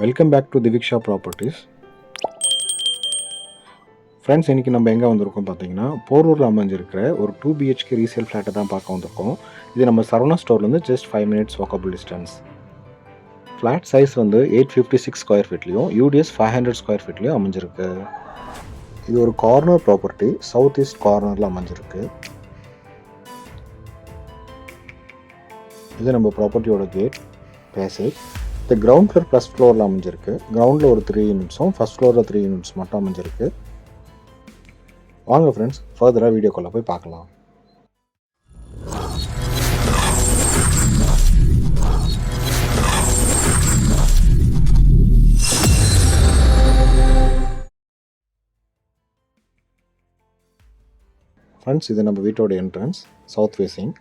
Welcome back to Thiviksha properties. Friends, இன்றைக்கி நம்ம எங்கே வந்திருக்கோம் பார்த்தீங்கன்னா, போரூரில் அமைஞ்சிருக்கிற ஒரு 2 BHK ரீசேல் ஃப்ளாட்டை தான் பார்க்க வந்திருக்கோம். இது நம்ம சரவணா ஸ்டோர்லேருந்து just 5 minutes walkable distance. Flat size வந்து 856 ஸ்கொயர் ஃபீட்லேயும் யூடிஎஸ் 500 ஸ்கொயர் ஃபீட்லேயும் அமைஞ்சிருக்கு. இது ஒரு கார்னர் ப்ராப்பர்ட்டி, சவுத் ஈஸ்ட் கார்னரில் அமைஞ்சிருக்கு. இது நம்ம ப்ராப்பர்ட்டியோட கேட் பேசேஜ். இந்த கிரவுண்ட் ஃப்ளோர் ப்ளஸ் ஃப்ளோரில் அமைஞ்சிருக்கு. கிரவுண்டில் ஒரு 3 யூனிட்ஸும் ஃபஸ்ட் ஃப்ளோரில் 3 யூனிட்ஸ் மட்டும் அமைஞ்சிருக்கு. வாங்க ஃப்ரெண்ட்ஸ், ஃபர்தராக வீடியோக்குள்ளே போய் பார்க்கலாம். ஃப்ரெண்ட்ஸ், இது நம்ம வீட்டோட entrance, south facing.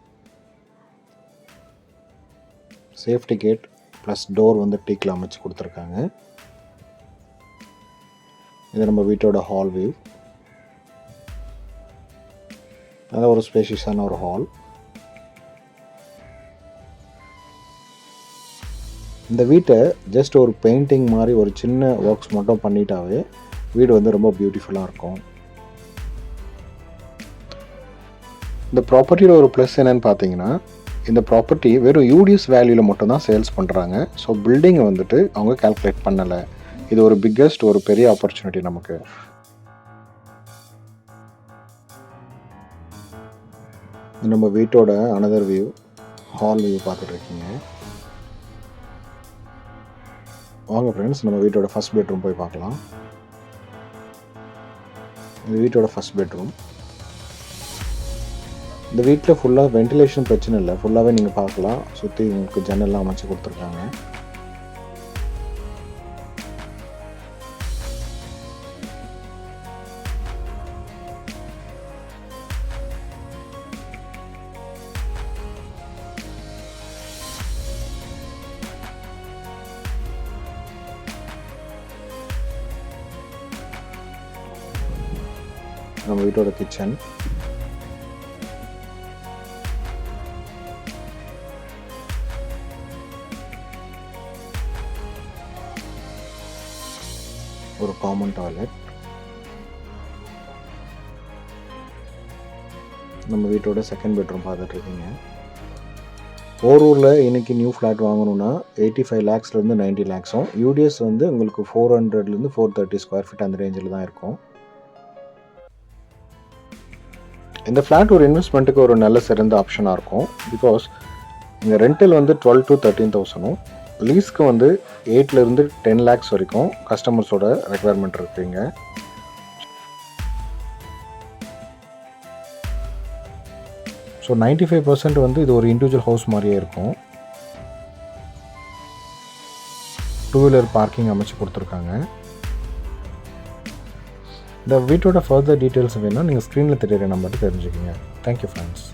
Safety gate plus door வந்து டீக்கில் அமைச்சு கொடுத்துருக்காங்க. இது நம்ம வீட்டோட ஹால் வியூ. நல்ல ஒரு ஸ்பேஷியஸான ஒரு ஹால். இந்த வீட்டை ஜஸ்ட் ஒரு பெயிண்டிங் மாதிரி ஒரு சின்ன ஒர்க்ஸ் மட்டும் பண்ணிட்டாவே வீடு வந்து ரொம்ப பியூட்டிஃபுல்லாக இருக்கும். இந்த ப்ராப்பர்ட்டியில் ஒரு ப்ளஸ் என்னன்னு பார்த்தீங்கன்னா, இந்த ப்ராப்பர்ட்டி வெறும் யூடிஎஸ் வேல்யூவில் மட்டும்தான் சேல்ஸ் பண்ணுறாங்க. ஸோ பில்டிங்கை வந்துட்டு அவங்க கால்குலேட் பண்ணலை. இது ஒரு பிக்கஸ்ட் ஒரு பெரிய ஆப்பர்ச்சுனிட்டி நமக்கு. நம்ம வீட்டோட அனதர் வியூ, ஹால் வியூ பார்த்துட்டு இருக்கீங்க. வாங்க ஃப்ரெண்ட்ஸ், நம்ம வீட்டோட ஃபர்ஸ்ட் பெட்ரூம் போய் பார்க்கலாம். இந்த வீட்டோட ஃபர்ஸ்ட் பெட்ரூம். இந்த வீட்டில் ஃபுல்லாக வென்டிலேஷன் பிரச்சனை இல்லை, ஃபுல்லாகவே நீங்கள் பார்க்கலாம். சுற்றி உங்களுக்கு ஜன்னல்லாம் அமைச்சு கொடுத்துருக்காங்க. நம்ம வீட்டோட கிச்சன். ஒரு காமன் டாய்லெட். நம்ம வீட்டோட செகண்ட் பெட்ரூம் பார்த்துட்டு இருக்கீங்க. போரூரில் இன்றைக்கி நியூ ஃப்ளாட் வாங்கணுன்னா 85 lakhsலேருந்து 90 lakhs. யூடிஎஸ் வந்து உங்களுக்கு 400லேருந்து 430 ஸ்கொயர் ஃபீட் அந்த ரேஞ்சில் தான் இருக்கும். இந்த ஃப்ளாட் ஒரு இன்வெஸ்ட்மெண்ட்டுக்கு ஒரு நல்ல சிறந்த ஆப்ஷனாக இருக்கும். பிகாஸ் இந்த ரெண்டல் வந்து 12 to 13,000, லீஸ்க்கு வந்து 8லேருந்து 10 lakhs வரைக்கும் கஸ்டமர்ஸோட ரெக்குவயர்மெண்ட் இருக்குங்க. ஸோ 95% வந்து இது ஒரு இண்டிவிஜுவல் ஹவுஸ் மாதிரியே இருக்கும். 2-wheeler பார்க்கிங் அமைச்சு கொடுத்துருக்காங்க. இந்த வீட்டோட ஃபர்தர் டீட்டெயில்ஸ் வேணும்னா நீங்கள் ஸ்க்ரீனில் தெரியுற நம்பருக்கு தெரிஞ்சுக்கோங்க. Thank you friends.